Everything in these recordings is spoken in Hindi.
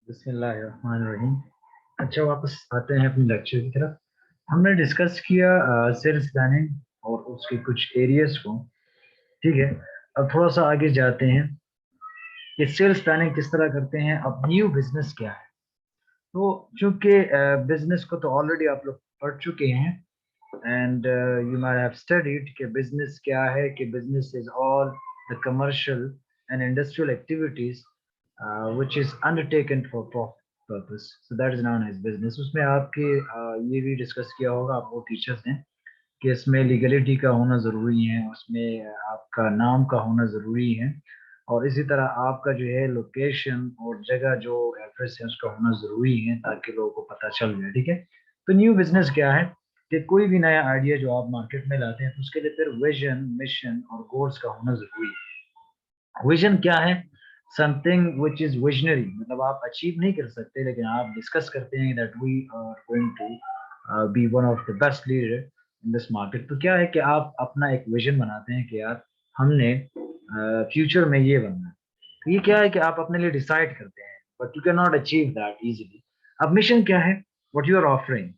बिस्मिल्लाहिर्रहमानिर्रहीम। अच्छा, वापस आते हैं अपने लेक्चर की तरफ। हमने डिस्कस किया सेल्स प्लानिंग और उसके कुछ एरियाज को। ठीक है, अब थोड़ा सा आगे जाते हैं कि सेल्स प्लानिंग किस तरह करते हैं। अब न्यू बिजनेस क्या है। तो चूंकि बिजनेस को तो ऑलरेडी आप लोग पढ़ चुके हैं and you might have studied कि बिजनेस क्या है, कि business is all the commercial and industrial activities which is undertaken for profit purpose, so that is known as business। उसमें आपके ये भी डिस्कस किया होगा, आप वो टीचर्स हैं, कि इसमें लीगलिटी का होना ज़रूरी है, उसमें आपका नाम का होना ज़रूरी है, और इसी तरह आपका जो है लोकेशन और जगह जो एड्रेस है उसका होना ज़रूरी है ताकि लोगों को पता चल जाए। ठीक है, तो न्यू बिजनेस क्या है कि कोई भी नया आइडिया जो आप मार्केट में लाते हैं तो उसके लिए फिर विजन, मिशन और गोल्स का होना ज़रूरी है। विजन क्या है? समथिंग विच इज विजनरी, मतलब आप अचीव नहीं कर सकते लेकिन आप डिस्कस करते हैं that we are going to be one of the best leader in this market. तो क्या है कि आप अपना एक विजन बनाते हैं कि यार हमने फ्यूचर में ये बनना है। तो ये क्या है कि आप अपने लिए डिसाइड करते हैं, but you can not achieve that easily. अब मिशन क्या है? व्हाट यू आर ऑफरिंग,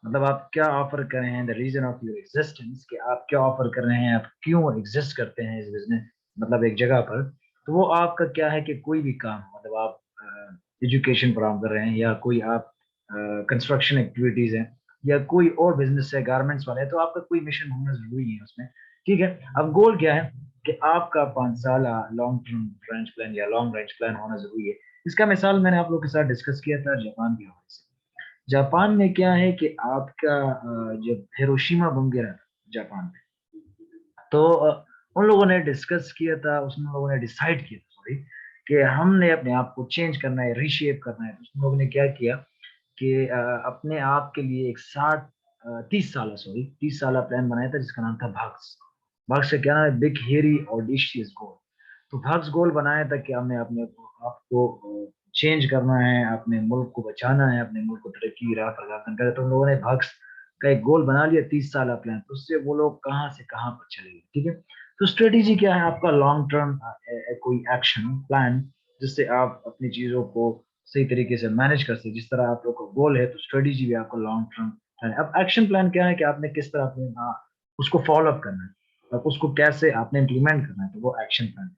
मतलब आप क्या ऑफर कर रहे हैं, the reason of your existence, कि आप क्या ऑफर कर रहे हैं, आप क्यों एग्जिस्ट करते हैं इस बिजनेस, मतलब एक जगह पर। तो वो आपका क्या है कि कोई भी काम, मतलब आप एजुकेशन फराहम कर रहे हैं, या कोई आप कंस्ट्रक्शन एक्टिविटीज हैं, या कोई और बिजनेस है, गारमेंट्स वाले हैं, तो आपका कोई मिशन होना जरूरी है उसमें। ठीक है, अब गोल क्या है कि आपका 5 साल लॉन्ग टर्म रेंज प्लान या लॉन्ग रेंज प्लान होना जरूरी है। इसका मिसाल मैंने आप लोग के साथ डिस्कस किया था जापान के हवाले से। जापान में क्या है कि आपका जब हिरोशिमा बम गिरा था जापान में, तो उन लोगों ने डिस्कस किया था, उसमें लोगों ने डिसाइड किया था, सॉरी, कि हमने अपने आप को चेंज करना है, रीशेप करना है। तो उन लोगों ने क्या किया कि अपने आप के लिए एक 30 साल, सॉरी 30 साल प्लान बनाया था जिसका नाम था भाग्स। भाग्स का क्या नाम है? बिग हेरी ऑडिशियस गोल। तो भाग्स गोल बनाया था कि हमने अपने आपको चेंज करना है, अपने मुल्क को बचाना है, अपने मुल्क को तरक्की की राह पर गामजन करे। तो उन लोगों ने भाग्स का एक गोल बना लिया, 30 साल प्लान। तो उससे वो लोग कहाँ से कहाँ पर चले गए। ठीक है, तो स्ट्रेटेजी क्या है आपका? लॉन्ग टर्म कोई एक्शन प्लान, जिससे आप अपनी चीजों को सही तरीके से मैनेज कर सके। जिस तरह आप लोग का गोल है तो स्ट्रेटेजी भी आपको लॉन्ग टर्म प्लान है। अब एक्शन प्लान क्या है कि आपने किस तरह अपने उसको फॉलो अप करना है, अब उसको कैसे आपने इम्प्लीमेंट करना है, तो वो एक्शन प्लान।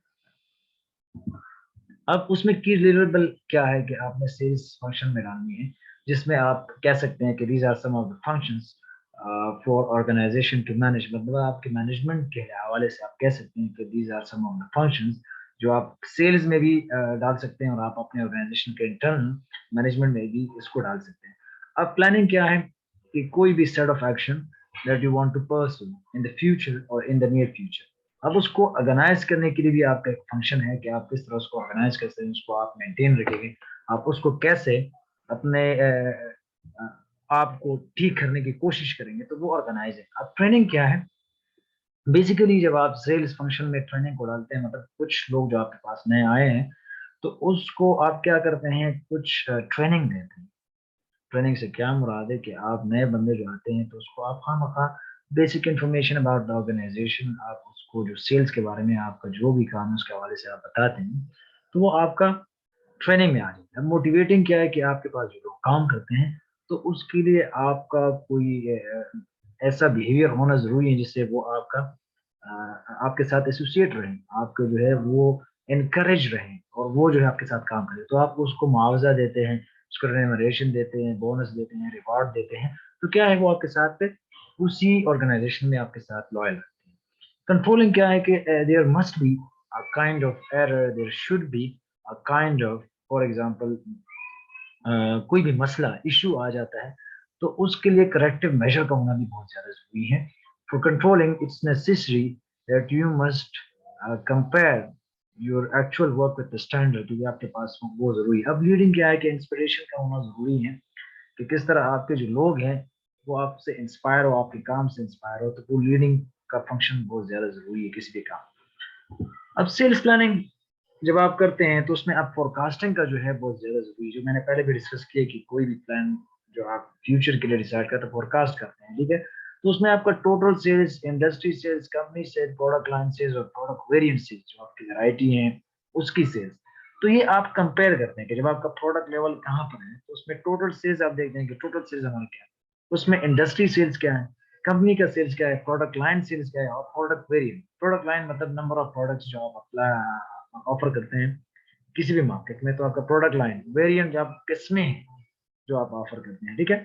अब उसमें की डिलीवरेबल क्या है कि आपने सेल्स फंक्शन में डालनी है, जिसमें आप कह सकते हैं कि these are some of the functions for organisation to manage, मतलब आपके मैनेजमेंट के हवाले से आप कह सकते हैं कि these are some of the functions जो आप सेल्स में भी डाल सकते हैं, और आप अपने ऑर्गेनाइजेशन के इंटरनल मैनेजमेंट में भी इसको डाल सकते हैं। अब प्लानिंग क्या है कि कोई भी set of action that you want to pursue in the future और इन द नियर फ्यूचर। अब उसको ऑर्गेनाइज करने के लिए भी आपका एक फंक्शन है कि आप किस तरह उसको ऑर्गेनाइज करते हैं, उसको आप मेंटेन रखेंगे, आप उसको कैसे अपने आपको ठीक करने की कोशिश करेंगे, तो वो ऑर्गेनाइज है। अब ट्रेनिंग क्या है? बेसिकली जब आप सेल्स फंक्शन में ट्रेनिंग को डालते हैं, मतलब कुछ लोग जो आपके पास नए आए हैं, तो उसको आप क्या करते हैं, कुछ ट्रेनिंग देते हैं। ट्रेनिंग से क्या मुराद है कि आप नए बंदे जो आते हैं तो उसको आप खामखा basic information about the organization, आप उसको जो सेल्स के बारे में आपका जो भी काम है उसके हवाले से आप बताते हैं, तो वो आपका ट्रेनिंग में आ जाता है। मोटिवेटिंग क्या है कि आपके पास जो लोग काम करते हैं तो उसके लिए आपका कोई ऐसा बिहेवियर होना जरूरी है जिससे वो आपके साथ एसोसिएट रहें, आपके जो है वो इनकरेज रहें, और वो जो है आपके साथ काम करें। तो आप उसको मुआवजा देते हैं, उसको रेमुनरेशन देते हैं, बोनस देते हैं, रिवॉर्ड देते हैं। तो क्या है, वो आपके साथ पे उसी ऑर्गेनाइजेशन में आपके साथ लॉयल रहते हैं। कंट्रोलिंग क्या है कि there must be a kind of error, there should be a kind of, for example कोई भी मसला इशू आ जाता है तो उसके लिए करेक्टिव मेजर का होना भी बहुत ज्यादा जरूरी है। For controlling it's necessary that you must compare your actual work with the standard, क्योंकि आपके पास वो जरूरी है। अब लीडिंग क्या है कि इंस्पिरेशन का होना जरूरी है, कि किस तरह आपके जो लोग हैं वो आपसे इंस्पायर हो, आपके काम से इंस्पायर हो, तो वो लीडिंग का फंक्शन बहुत ज्यादा जरूरी है किसी भी काम। अब सेल्स प्लानिंग जब आप करते हैं तो उसमें आप फोरकास्टिंग का जो है बहुत ज्यादा जरूरी है, जो मैंने पहले भी डिस्कस किया कि कोई भी प्लान जो आप फ्यूचर के लिए डिसाइड करते हैं फोरकास्ट करते हैं। ठीक है, तो उसमें आपका total sales, industry sales, company sales, product line sales और प्रोडक्ट वेरिएंट सेल्स, जो आपकी वैरायटी है उसकी सेल्स, तो ये आप कंपेयर करते हैं कि जब आपका प्रोडक्ट लेवल कहाँ पर है तो उसमें टोटल सेल्स आप देखते हैं कि टोटल सेल्स हमारा क्या है, उसमें इंडस्ट्री सेल्स क्या है, कंपनी का सेल्स क्या है, प्रोडक्ट लाइन सेल्स क्या है और प्रोडक्ट वेरिएंट। प्रोडक्ट लाइन मतलब नंबर ऑफ प्रोडक्ट्स जो आप अप्लाई ऑफर करते हैं किसी भी मार्केट में, तो आपका प्रोडक्ट लाइन। वेरिएंट आप किसमें है जो आप ऑफर करते हैं, ठीक है।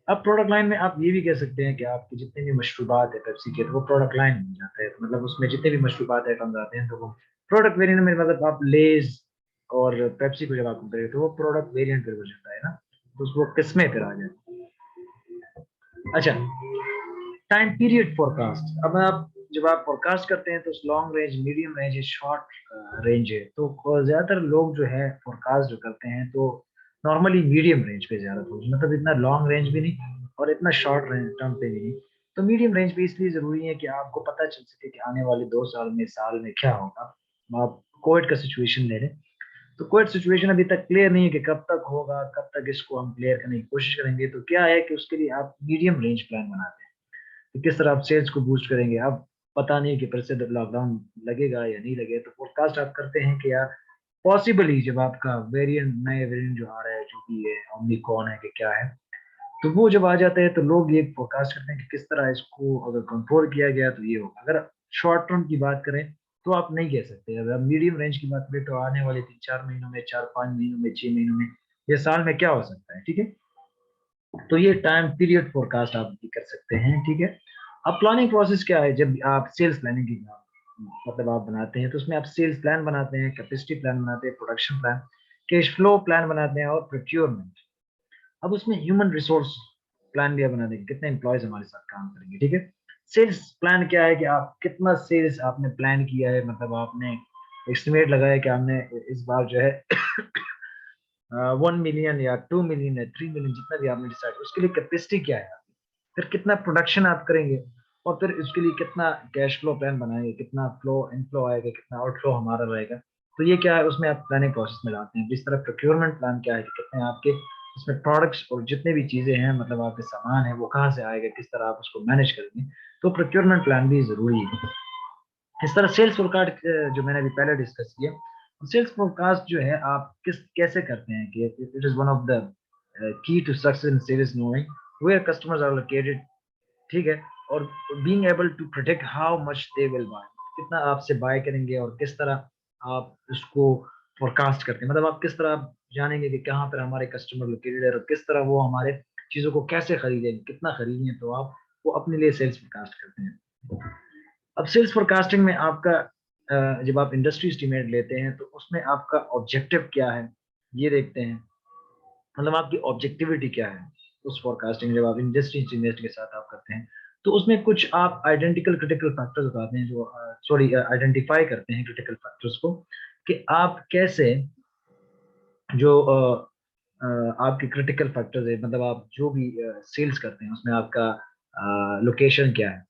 अब प्रोडक्ट लाइन में आप ये भी कह सकते हैं कि आपके जितने भी मशरूबात है पेप्सी के, तो वो प्रोडक्ट लाइन में जाता है, तो मतलब उसमें जितने भी मशरूबात आइटम्स आते हैं तो वो प्रोडक्ट वेरिएंट में, मतलब आप लेज और पेप्सी को जब आप कंपेयर तो वो प्रोडक्ट वेरिएंट पे हो जाता है ना, तो वो किस्में फिर आ जाए। अच्छा, टाइम पीरियड फोरकास्ट। अब आप जब आप फोरकास्ट करते हैं तो लॉन्ग रेंज, मीडियम रेंज है, शॉर्ट रेंज है, तो ज्यादातर लोग जो है फोरकास्ट जो करते हैं तो नॉर्मली मीडियम रेंज पे ज्यादा सोचते, मतलब इतना लॉन्ग रेंज भी नहीं और इतना शॉर्ट रेंज टर्म पे भी नहीं। तो मीडियम रेंज पे इसलिए जरूरी है कि आपको पता चल सके कि आने वाले 2 साल में, साल में क्या होगा। आप कोविड का सिचुएशन ले रहे हैं, तो कोविड सिचुएशन अभी तक क्लियर नहीं है कि कब तक होगा, कब तक इसको हम क्लियर करने की कोशिश करेंगे। तो क्या है कि उसके लिए आप मीडियम रेंज प्लान बनाते हैं कि किस तरह आप सेल्स को बूस्ट करेंगे। अब पता नहीं कि फिर से लॉकडाउन लगेगा या नहीं लगेगा, तो फोरकास्ट आप करते हैं कि यार पॉसिबली जब आपका वेरिएंट, नए वेरिएंट जो आ रहा है, जो भी है ओमिक्रॉन है कि क्या है, तो वो जब आ जाते हैं तो लोग ये फोरकास्ट करते हैं कि किस तरह इसको अगर कंट्रोल किया गया तो ये होगा। अगर शॉर्ट टर्म की बात करें तो आप नहीं कह सकते। अगर आप मीडियम रेंज की बात करें तो आने वाले 3-4 महीनों में, 4-5 महीनों में, 6 महीनों में या साल में क्या हो सकता है, ठीक है। तो ये टाइम पीरियड फोरकास्ट आप भी कर सकते हैं, ठीक है। अब प्लानिंग प्रोसेस क्या है, जब आप सेल्स प्लानिंग की मतलब आप बनाते हैं तो उसमें आप सेल्स प्लान बनाते हैं, कैपेसिटी प्लान बनाते हैं, production plan, cash flow plan बनाते हैं और प्रोक्योरमेंट। अब उसमें ह्यूमन रिसोर्स प्लान भी आप बना देंगे, कितने एम्प्लॉयज हमारे साथ काम करेंगे, ठीक है। सेल्स प्लान क्या है कि आप कितना सेल्स आपने प्लान किया है, मतलब आपने एस्टिमेट लगाया कि आपने इस बार जो है 1 मिलियन या 2 मिलियन या 3 मिलियन, जितना भी आपने डिसाइड, उसके लिए कैपेसिटी क्या है, फिर कितना प्रोडक्शन आप करेंगे और फिर उसके लिए कितना कैश फ्लो प्लान बनाएंगे, कितना फ्लो इनफ्लो आएगा, कितना आउटफ्लो हमारा रहेगा। तो ये क्या है, उसमें आप प्लानिंग प्रोसेस में लाते हैं। जिस तरह प्रोक्योरमेंट प्लान क्या है कि कितने आपके उसमें प्रोडक्ट्स और जितने भी चीजें हैं, मतलब आपके सामान है वो कहाँ से आएगा, किस तरह आप उसको मैनेज करेंगे, तो प्रोक्योरमेंट प्लान भी जरूरी है। इस तरह सेल्स फोरकास्ट जो मैंने अभी पहले डिस्कस किया, सेल्स फोरकास्ट जो है आप किस कैसे करते हैं कि it is one of the key to success in sales, knowing where customers are located, ठीक है, और being able to protect how much they will buy, कितना आपसे बाय करेंगे और किस तरह आप उसको फोरकास्ट करते हैं, मतलब आप किस तरह आप जानेंगे कि कहाँ पर हमारे कस्टमर लोकेटेड है और किस तरह वो हमारे चीजों को कैसे खरीदेंगे, कितना खरीदेंगे, तो आप वो अपने लिए सेल्स फोरकास्ट करते हैं। अब सेल्स फोरकास्टिंग में आपका जब आप इंडस्ट्री एस्टीमेट लेते हैं तो उसमें आपका ऑब्जेक्टिव क्या है ये देखते हैं, मतलब आपकी ऑब्जेक्टिविटी क्या है उस फोरकास्टिंग, जब आप इंडस्ट्री एस्टीमेट के साथ आप करते हैं तो उसमें कुछ आप आइडेंटिकल क्रिटिकल फैक्टर्स बताते हैं, जो सॉरी आइडेंटिफाई करते हैं क्रिटिकल फैक्टर्स को, कि आप कैसे जो आपके क्रिटिकल फैक्टर्स है, मतलब आप जो भी सेल्स करते हैं उसमें आपका लोकेशन क्या है,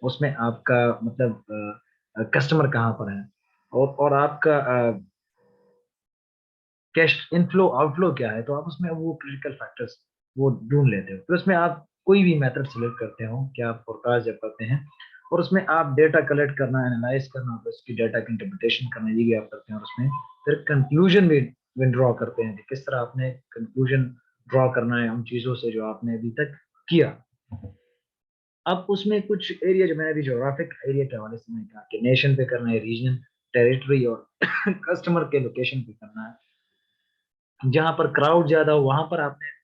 उसमें आपका मतलब कस्टमर कहाँ पर है, और आपका कैश इनफ्लो आउटफ्लो क्या है, तो आप उसमें वो क्रिटिकल फैक्टर्स वो ढूंढ लेते हो। फिर उसमें आप कोई भी मेथड सिलेक्ट करते हो कि आप फोरकास्ट जब करते हैं और उसमें आप डेटा कलेक्ट करना, एनालाइज करना, फिर उसकी डेटा की इंटरप्रिटेशन करना, ये भी आप करते हैं। और उसमें फिर कंक्लूजन भी ड्रॉ करते हैं कि किस तरह आपने कंक्लूजन ड्रॉ करना है उन चीजों से जो आपने अभी तक किया। अब उसमें कुछ एरिया जो मैंने अभी जोग्राफिक एरिया के हवाले से मैंने कहा कि नेशन पे करना है, रीजन, टेरिटरी और कस्टमर के लोकेशन पे करना है। जहां पर क्राउड ज्यादा हो वहां पर आपने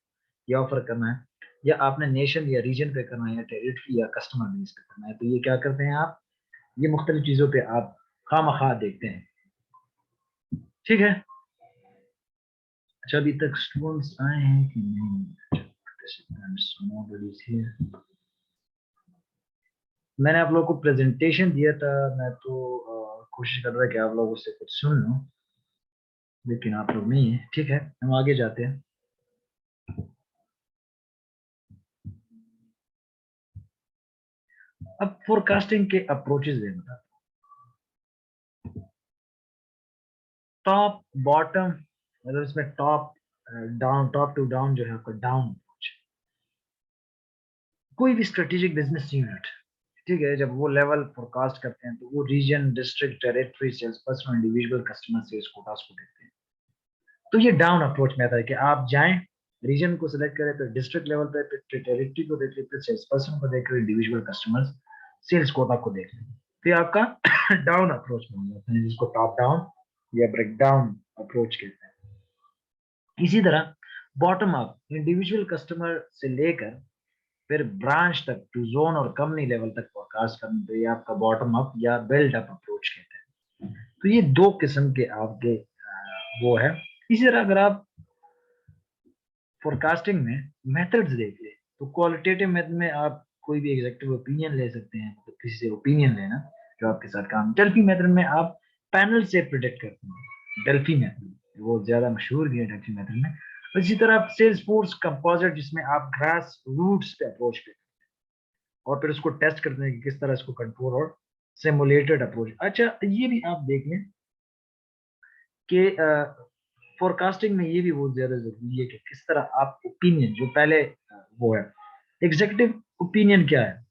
ये ऑफर करना है, या आपने नेशन या रीजन पे करना है, या टेरिटरी या कस्टमर बेस पे करना है। तो ये क्या करते हैं आप, ये मुख्तलिफ चीजों पे आप खामखा देखते हैं, ठीक है। अच्छा, अभी तक स्टूडेंट्स आए हैं कि नहीं? Nobody's here. मैंने आप लोगों को प्रेजेंटेशन दिया था, मैं तो कोशिश कर रहा कि आप लोग उससे कुछ सुन लो, लेकिन आप लोग नहीं है, ठीक है, हम आगे जाते हैं। अब फोरकास्टिंग के अप्रोचेस है, बता, टॉप बॉटम, मतलब इसमें top down, top to down जो है आपका डाउन अप्रोच। कोई भी स्ट्रेटेजिक बिजनेस यूनिट, ठीक है, जब वो लेवल फोरकास्ट करते हैं तो वो region, district, territory, sales person, individual customer sales quotas को देखते हैं। तो ये डाउन अप्रोच मेथड है कि आप जाएं, रीजन को सिलेक्ट करें, तो डिस्ट्रिक्ट लेवल पे, फिर टेरिटरी को देख लें, सेल्स पर्सन को देख लें, इंडिविजुअल कस्टमर्स, सेल्स कोटा को देख लें। तो ये आपका डाउन अप्रोच में हो जाता है, जिसको टॉप डाउन या ब्रेक डाउन अप्रोच कहते हैं। इसी तरह बॉटम अप, इंडिविजुअल कस्टमर से लेकर फिर ब्रांच तक टू जोन और कंपनी लेवल तक फोरकास्ट करना, तो ये आपका बॉटम अप या बिल्ड अप अप्रोच कहते हैं। तो ये दो किस्म के आपके वो है। इसी तरह अगर आप फोरकास्टिंग में मेथड्स देख ले, तो क्वालिटेटिव मेथड में आप कोई भी एग्जेक्टिव ओपिनियन ले सकते हैं, तो किसी से ओपिनियन लेना जो आपके साथ काम। डेल्फी मेथड में आप पैनल से प्रिडिक्ट करते हैं, डेल्फी मेथड वो ज्यादा मशहूर भी है डेल्फी मेथड में। इसी तरह आप सेल्स फोर्स कंपोजिट, जिसमें आप ग्रास रूट्स पे अप्रोच करते हैं और फिर उसको टेस्ट करते हैं कि किस तरह इसको कंट्रोल और सिमुलेटेड अप्रोच। अच्छा, ये भी आप देख लें कि फोरकास्टिंग में ये भी बहुत ज्यादा जरूरी है कि किस तरह आप ओपिनियन जो पहले वो है एग्जीक्यूटिव ओपिनियन क्या है।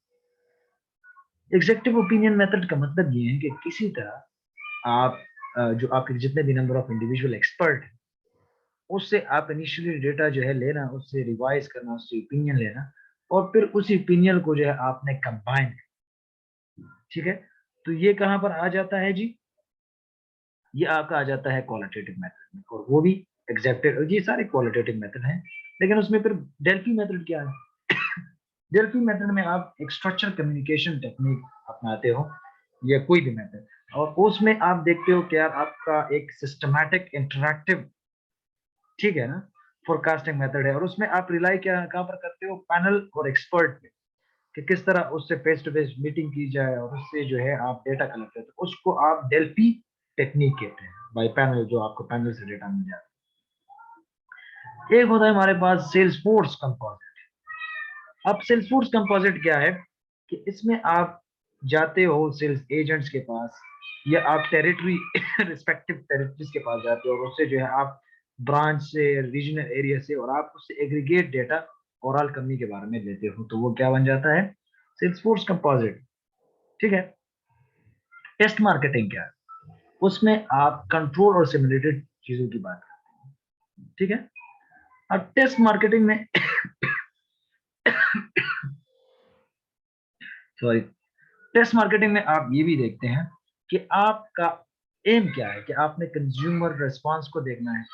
एग्जीक्यूटिव ओपिनियन मेथड का मतलब ये है कि किसी तरह आप जो आपके जितने भी नंबर ऑफ इंडिविजुअल एक्सपर्ट है, उससे आप इनिशियली डेटा जो है लेना, उससे रिवाइज करना, उससे ओपिनियन लेना, और फिर उसी ओपिनियन को जो है आपने कंबाइन, ठीक है। तो ये कहां पर आ जाता है जी, ये आपका आ जाता है क्वालिटेटिव मेथड में, और वो भी एग्जैक्टिव, ये सारे क्वालिटेटिव मेथड हैं। लेकिन उसमें फिर डेल्फी मेथड क्या है? डेल्फी मेथड में आप एक स्ट्रक्चर कम्युनिकेशन टेक्निक अपनाते हो, या कोई भी मेथड, और उसमें आप देखते हो कि यार आपका एक सिस्टमैटिक इंटरैक्टिव, ठीक है ना, फोरकास्टिंग मेथड है, और उसमें आप रिलाई क्या कहाँ पर करते हो, पैनल और एक्सपर्ट पे, कि किस तरह उससे फेस टू फेस मीटिंग की जाए और उससे जो है आप डेटा कलेक्ट करते हो, उसको आप डेल्फी टेक्निक कहते हैं, बाय पैनल, जो आपको पैनल से डेटा मिल जाता है। एक होता है हमारे पास सेल्स फोर्स कंपोजिट। अब सेल्स फोर्स कंपोजिट क्या है कि इसमें आप जाते हो सेल्स एजेंट्स के पास, या आप टेरिटरी रिस्पेक्टिव टेरिटरीज के पास जाते हो, और उससे जो है आप ब्रांच से, रीजनल एरिया से, और आप उससे एग्रीगेट डेटा ओवरऑल कंपनी के बारे में लेते हो, तो वो क्या बन जाता है, सेल्स फोर्स कंपोजिट, ठीक है। टेस्ट मार्केटिंग क्या है, उसमें आप कंट्रोल और सिमुलेटेड चीजों की बात करते हैं, ठीक है। अब टेस्ट मार्केटिंग में सॉरी, टेस्ट मार्केटिंग में आप ये भी देखते हैं कि आपका एम क्या है, कि आपने कंज्यूमर रिस्पांस को देखना है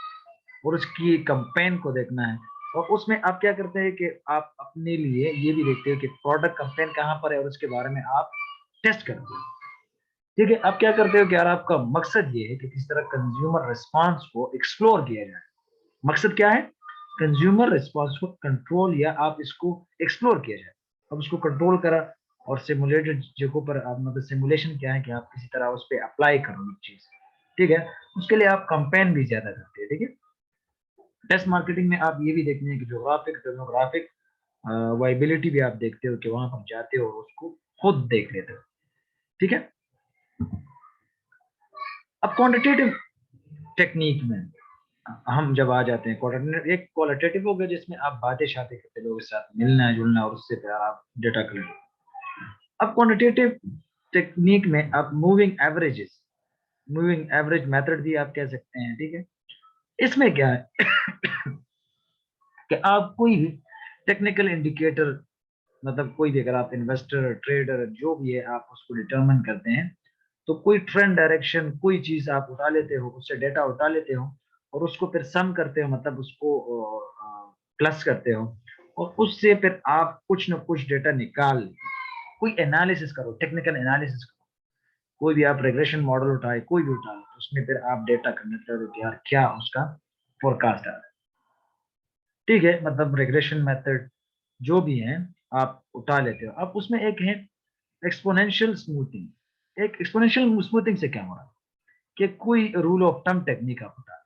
और उसकी कैंपेन को देखना है, और उसमें आप क्या करते हैं कि आप अपने लिए ये भी देखते हो कि प्रोडक्ट कैंपेन कहाँ पर है, और उसके बारे में आप टेस्ट करते हो, ठीक है। आप क्या करते हो कि यार आपका मकसद ये है कि किस तरह कंज्यूमर रिस्पांस को एक्सप्लोर किया जाए। मकसद क्या है, कंज्यूमर रिस्पांस को कंट्रोल, या आप इसको एक्सप्लोर किया जाए। अब उसको कंट्रोल करा, और सिमुलेटेड जगहों पर आप, मतलब सिमुलेशन क्या है कि आप किसी तरह उस पर अप्लाई करो एक चीज, ठीक है। उसके लिए आप कंपेन भी ज्यादा करते हैं, ठीक है। टेस्ट मार्केटिंग में आप ये भी देखते हैं कि जोग्राफिक, डेमोग्राफिक वाइबिलिटी भी आप देखते हो, कि वहां पर जाते हो और उसको खुद देख लेते हो, ठीक है। अब क्वांटिटेटिव टेक्निक में हम जब आ जाते हैं, क्वालिटेटिव, एक क्वालिटेटिव हो गया जिसमें आप बातें शातें करते, लोगों के साथ मिलना जुलना, और उससे फिर आप डेटा कलेक्ट। अब क्वांटिटेटिव टेक्निक में आप moving averages, moving average method भी आप कह सकते हैं, ठीक है। इसमें क्या है कि आप कोई भी टेक्निकल इंडिकेटर, मतलब कोई भी, अगर आप इन्वेस्टर, ट्रेडर, जो भी है, आप उसको डिटरमिन करते हैं, तो कोई ट्रेंड डायरेक्शन, कोई चीज आप उठा लेते हो, उससे डेटा उठा लेते हो, और उसको फिर सम करते हो, मतलब उसको प्लस करते हो, और उससे फिर आप कुछ ना कुछ डेटा निकाल, कोई एनालिसिस करो, टेक्निकल एनालिसिस करो, कोई भी आप रेग्रेशन मॉडल उठाए, कोई भी उठा लो, तो उसमें फिर आप डेटा कनेक्ट करो कि यार क्या उसका फोरकास्ट आ रहा है, ठीक है। मतलब रेग्रेशन मेथड जो भी है आप उठा लेते हो। अब उसमें एक है एक्सपोनेंशियल स्मूथिंग। एक एक्सपोनेंशियल स्मूथिंग से क्या हो रहा है कि कोई रूल ऑफ थंब टेक्निक आप उठा,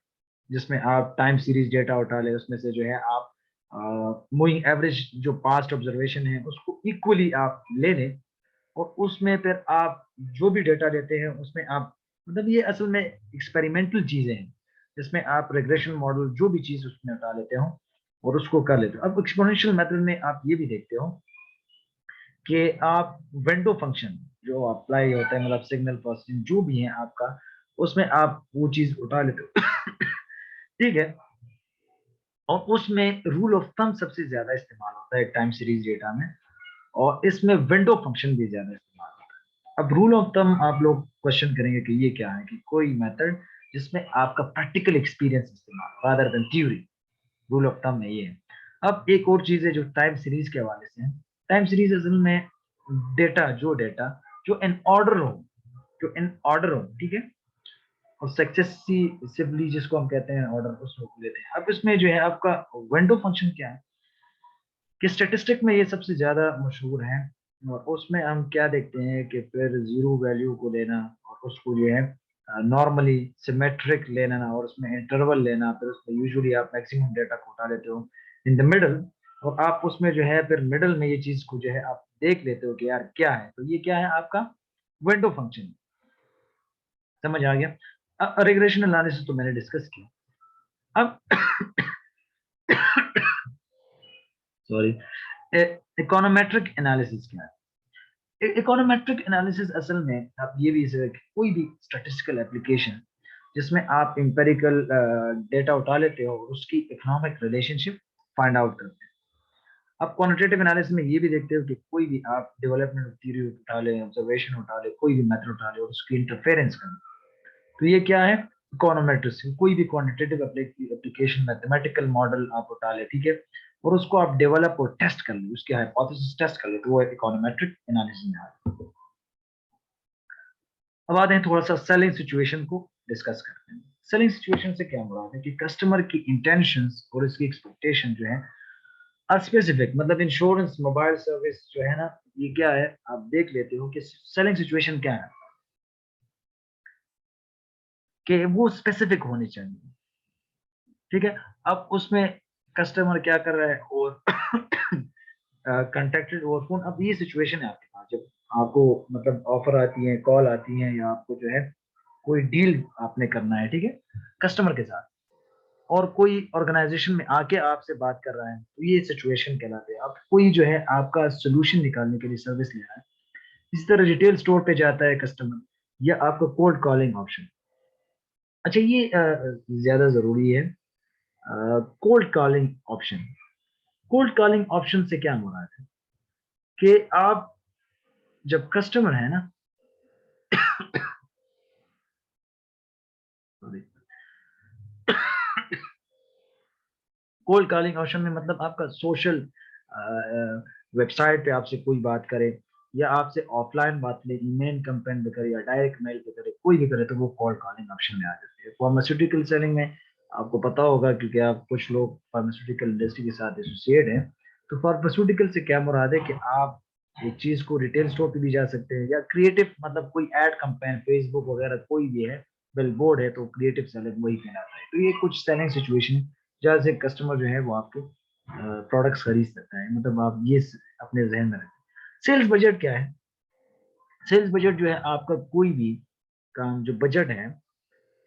जिसमें आप टाइम सीरीज डेटा उठा ले, उसमें से जो है आप मूविंग एवरेज जो पास्ट ऑब्जर्वेशन है उसको इक्वली आप ले लें, और उसमें फिर आप जो भी डेटा लेते हैं उसमें आप, मतलब ये असल में एक्सपेरिमेंटल चीजें हैं, जिसमें आप रेग्रेशन मॉडल जो भी चीज उसमें उठा लेते हो और उसको कर लेते हो। अब एक्सपोनेंशियल मेथड में आप ये भी देखते हो कि आप विंडो फंक्शन जो अप्लाई होता है, मतलब सिग्नल प्रोसेसिंग जो भी है आपका, उसमें आप वो चीज उठा लेते हो ठीक है। और उसमें रूल ऑफ थंब सबसे ज्यादा इस्तेमाल होता है टाइम सीरीज डेटा में, और इसमें विंडो फंक्शन भी ज्यादा इस्तेमाल होता है। अब रूल ऑफ थंब आप लोग क्वेश्चन करेंगे कि ये क्या है, कि कोई मेथड जिसमें आपका प्रैक्टिकल एक्सपीरियंस इस्तेमाल rather than theory, rule of thumb में ये है। अब एक और चीज है जो टाइम सीरीज के हवाले से है। टाइम सीरीज असल में डेटा जो इन ऑर्डर हो, ठीक है, और सक्सेसिवली जिसको हम कहते हैं ऑर्डर, उसको लेते हैं। अब इसमें जो है आपका विंडो फंक्शन क्या है, कि स्टेटिस्टिक में ये सबसे ज्यादा मशहूर है। और उसमें हम क्या देखते हैं कि फिर जीरो वैल्यू को लेना और उसको जो है नॉर्मली सिमेट्रिक लेना और उसमें इंटरवल लेना, फिर उसमें यूजुअली आप मैक्सिमम डेटा को उठा लेते हो इन द मिडल, और आप उसमें जो है फिर मिडल में ये चीज को जो है आप देख लेते हो कि यार क्या है, तो ये क्या है आपका विंडो फंक्शन। समझ आ गया। रिग्रेशन एनालिसिस तो मैंने डिस्कस किया। अब सॉरी, इकोनोमेट्रिक एनालिसिस क्या है? इकोनोमेट्रिक एनालिसिस असल में आप ये भी कोई भी स्टैटिस्टिकल एप्लीकेशन जिसमें आप इंपेरिकल डेटा उठा लेते हो और उसकी इकोनॉमिक रिलेशनशिप फाइंड आउट करते हैं। आप क्वांटिटेटिव एनालिसिस में ये भी देखते हो कि कोई भी आप डेवलपमेंट थ्योरी उठा ले, ऑब्जर्वेशन उठा ले, कोई भी मेथड उठा ले और उसकी इंटरफेरेंस कर, तो ये क्या है? इकोनोमेट्रिक्स। कोई भी क्वांटिटेटिव एप्लीकेशन मैथमेटिकल मॉडल आप उठा ले, ठीक है, और उसको आप डेवलप और टेस्ट कर ले, उसकी हाइपोथेसिस टेस्ट कर ले, तो वो इकोनोमेट्रिक एनालिसिस में आता है। अब आते हैं थोड़ा सा सेलिंग सिचुएशन को डिस्कस करते हैं। सेलिंग सिचुएशन से क्या मुराद है कि कस्टमर की इंटेंशंस और इसकी एक्सपेक्टेशन जो है स्पेसिफिक, मतलब इंश्योरेंस मोबाइल सर्विस जो है ना, ये क्या है आप देख लेते हो कि सेलिंग सिचुएशन क्या है, कि वो स्पेसिफिक होनी चाहिए। ठीक है। अब उसमें कस्टमर क्या कर रहा है और कंटेक्टेड ओवर फोन। अब ये सिचुएशन है आपके पास, जब आपको मतलब ऑफर आती है, कॉल आती है, या आपको जो है कोई डील आपने करना है, ठीक है, कस्टमर के साथ, और कोई ऑर्गेनाइजेशन में आके आपसे बात कर रहा है, तो ये सिचुएशन कहलाते हैं। अब कोई जो है आपका सोल्यूशन निकालने के लिए सर्विस ले रहा है, इसी तरह रिटेल स्टोर पे जाता है कस्टमर, या आपका कोल्ड कॉलिंग ऑप्शन। अच्छा, ये ज्यादा जरूरी है, cold calling option. Cold calling option से क्या मुराद है, कि आप जब कस्टमर है ना, कोल्ड कॉलिंग ऑप्शन में मतलब आपका सोशल वेबसाइट पे आपसे कोई बात करे, या आपसे ऑफलाइन बात ले, ईमेल कंपेन पे करे या डायरेक्ट मेल पे करे, कोई भी करे, तो वो कॉल्ड कॉलिंग ऑप्शन में आ जाती है। फार्मास्यूटिकल सेलिंग में आपको पता होगा, क्योंकि आप कुछ लोग फार्मास्यूटिकल इंडस्ट्री के साथ एसोसिएट हैं, तो फार्मास्यूटिकल से क्या मुराद है कि आप एक चीज को रिटेल स्टोर पे भी जा सकते हैं, या क्रिएटिव मतलब कोई एड कंपेन फेसबुक वगैरह कोई भी है, बिलबोर्ड है, तो क्रिएटिव सेलिंग वही कहलाता है। तो ये कुछ सेलिंग सिचुएशन जहाँ से कस्टमर जो है वो आपके प्रोडक्ट्स खरीद सकता है, मतलब आप ये अपने जहन में रखें। सेल्स बजट क्या है? सेल्स बजट जो है आपका कोई भी काम जो बजट है,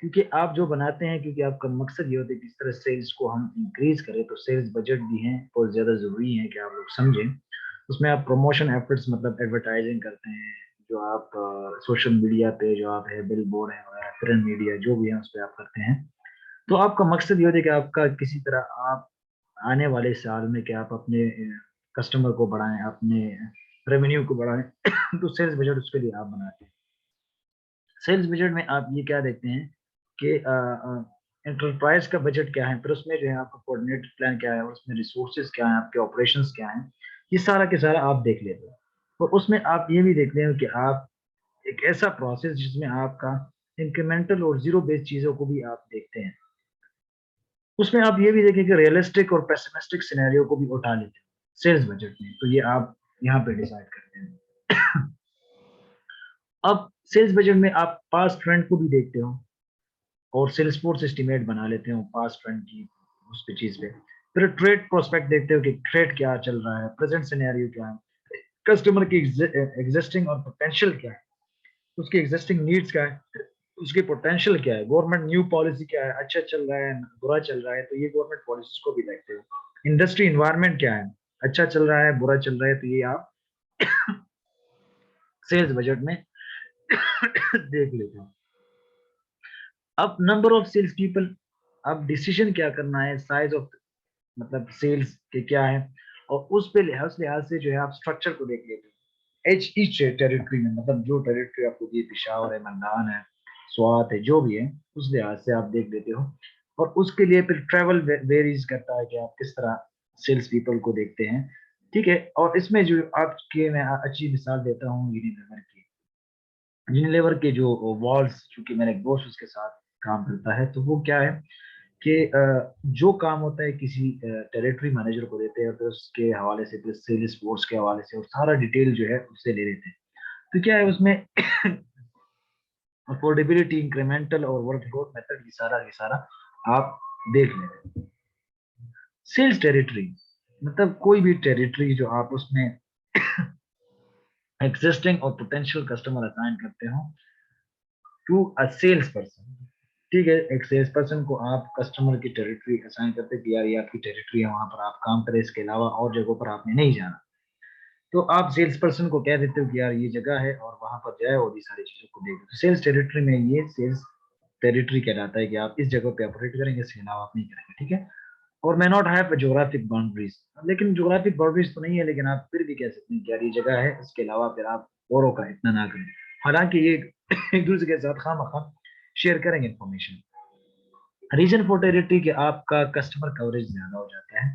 क्योंकि आप जो बनाते हैं, क्योंकि आपका मकसद ये होता है कि किस तरह सेल्स को हम इंक्रीज करें, तो सेल्स बजट भी है बहुत ज्यादा जरूरी है कि आप लोग समझें। उसमें आप प्रमोशन एफर्ट्स मतलब एडवर्टाइजिंग करते हैं, जो आप सोशल मीडिया पे जो आप है, बिल बोर्ड है वगैरह, प्रिंट मीडिया जो भी है उस पर आप करते हैं। तो आपका मकसद ये होता है कि आपका किसी तरह आप आने वाले साल में क्या आप अपने कस्टमर को बढ़ाएं, अपने रेवेन्यू को बढ़ाएं। तो सेल्स बजट उसके लिए आप बनाते हैं। सेल्स बजट में आप ये क्या देखते हैं कि एंटरप्राइज का बजट क्या है, फिर उसमें जो है आपका कोऑर्डिनेट प्लान क्या है, और उसमें रिसोर्सेज क्या है, आपके ऑपरेशंस क्या हैं, ये सारा के सारा आप देख लेते हैं। और उसमें आप ये भी देखते हैं कि आप एक ऐसा प्रोसेस जिसमें आपका इंक्रीमेंटल और जीरो बेस्ड चीजों को भी आप देखते हैं। उसमें आप ये भी देखें कि रियलिस्टिक और पेसिमिस्टिक सिनेरियो को भी उठा लेते हैं सेल्स बजट में, तो ये आप यहाँ पे डिसाइड करते हैं। अब सेल्स बजट में आप पास्ट ट्रेंड को भी देखते हो और सेल्स फोर्स एस्टिमेट बना लेते हो पास्ट ट्रेंड की उस पे चीज पे। फिर ट्रेड प्रोस्पेक्ट देखते हो कि ट्रेड क्या चल रहा है, प्रेजेंट सिनेरियो क्या है, कस्टमर की एग्जिस्टिंग और पोटेंशियल क्या है, उसकी एग्जिस्टिंग नीड्स क्या है, उसकी पोटेंशियल क्या है, गवर्नमेंट न्यू पॉलिसी क्या है, अच्छा चल रहा है बुरा चल रहा है, तो ये गवर्नमेंट पॉलिसीज को भी देखते हो। इंडस्ट्री इन्वायरमेंट क्या है, अच्छा चल रहा है बुरा चल रहा है, तो ये आप सेल्स बजट में देख लेते हो। अब नंबर ऑफ सेल्स पीपल, अब डिसीजन क्या करना है, साइज ऑफ मतलब सेल्स के क्या है, और उस पे लिहाज से जो है आप स्ट्रक्चर को देख लेते हो एच ईच टेरिटरी में, मतलब जो टेरिटरी आपको दी है, पिशावर है, मंडान है, स्वात है, जो भी है, उस लिहाज से आप देख लेते हो। और उसके लिए फिर ट्रैवल वेरीज करता है कि आप किस तरह सेल्स पीपल को देखते हैं। ठीक है, और इसमें जो आपके मैं अच्छी मिसाल देता हूँ यूनिलीवर की। यूनिलीवर के जो वॉल्स, चूंकि मेरा एक दोस्त उसके साथ काम करता है, तो वो क्या है कि जो काम होता है किसी टेरिटरी मैनेजर को देते हैं, फिर उसके हवाले से, फिर सेल्स फोर्स के हवाले से, और सारा डिटेल जो है उससे ले लेते हैं। तो क्या है उसमें अफोर्डेबिलिटी, इंक्रीमेंटल और वर्कलोड मेथड, ये सारा आप देख लेते हैं। सेल्स टेरिटरी मतलब कोई भी टेरिटरी जो आप उसमें एग्जिस्टिंग और पोटेंशियल कस्टमर असाइन करते हो टू अ सेल्स पर्सन। ठीक है, एक सेल्स पर्सन को आप कस्टमर की टेरिटरी असाइन करते हैं कि यार ये आपकी टेरिटरी है, वहां पर आप काम करें, इसके अलावा और जगहों पर आपने नहीं जाना। तो आप सेल्स पर्सन को कह देते हो कि यार ये जगह है और वहां पर जाए और ये सारी चीजों को देखे। तो सेल्स टेरिटरी में ये सेल्स टेरिटरी कहलाता है कि आप इस जगह पे ऑपरेट करेंगे, इसके अलावा आप नहीं करेंगे। ठीक है, और may not have geographic boundaries, लेकिन जोग्राफिक बाउंड्रीज तो नहीं है, लेकिन आप फिर भी कह सकते हैं कि यार ये जगह है, इसके अलावा फिर आप औरों का इतना ना करें। हालांकि ये एक दूसरे के साथ खामखा शेयर करेंगे इन्फॉर्मेशन। रीजन फॉर टेरिटरी के आपका कस्टमर कवरेज ज्यादा हो जाता है।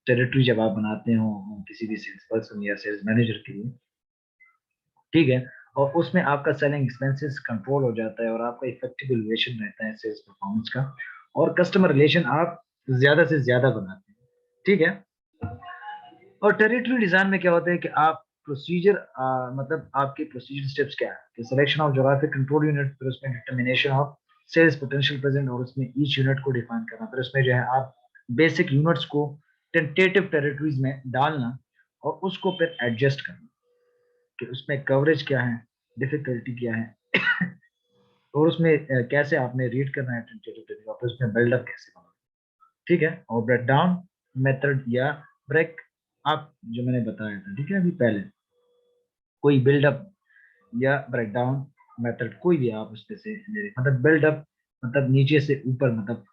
टेरिटरी जब आप बनाते हो किसी भी सेल्स पर्सन या सेल्स मैनेजर के लिए, ठीक है, और उसमें आपका सेलिंग एक्सपेंसेस कंट्रोल हो जाता है, और आपका इफेक्टिव वैल्यूएशन रहता है सेल्स परफॉर्मेंस का, और कस्टमर रिलेशन आप ज्यादा से ज्यादा बनाते हैं। ठीक है, और टेरिटरी डिजाइन में क्या होता है कि आप प्रोसीजर मतलब आपके प्रोसीजर स्टेप्स क्या है कि selection of geographic control unit, फिर उसमें determination of sales potential present, और उसमें ईच यूनिट को डिफाइन करना, फिर उसमें जो है आप बेसिक यूनिट्स को टेंटेटिव टेरिटरीज में डालना, और उसको फिर एडजस्ट करना कि उसमें कवरेज क्या है, डिफिकल्टी क्या है, और उसमें कैसे आपने रीड करना है टेंटेटिव टेरिटरी, और फिर उसमें बिल्डअप कैसे करना। ठीक है, और ब्रेक डाउन मेथड या ब्रेक अप जो मैंने बताया था, ठीक है, अभी पहले कोई बिल्डअप या ब्रेक डाउन मेथड कोई भी आप उसमें से ले लें। मतलब बिल्डअप मतलब नीचे से ऊपर, मतलब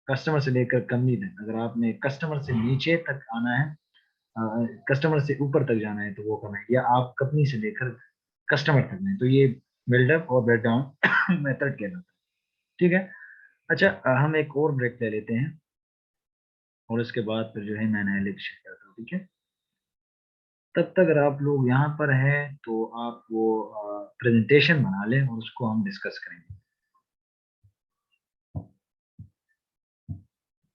कस्टमर से लेकर कंपनी तक, अगर आपने कस्टमर से नीचे तक आना है, कस्टमर से ऊपर तक जाना है तो वो करना है, या आप कंपनी से लेकर कस्टमर तक में, तो ये बिल्डअप और ब्रेक डाउन मेथड कहलाता है। ठीक है, अच्छा हम एक और ब्रेक ले लेते हैं, और उसके बाद फिर जो है मैं एनालिसिस करता हूँ। ठीक है, तब तक अगर आप लोग यहाँ पर हैं तो आप वो प्रेजेंटेशन बना लें और उसको हम डिस्कस करेंगे।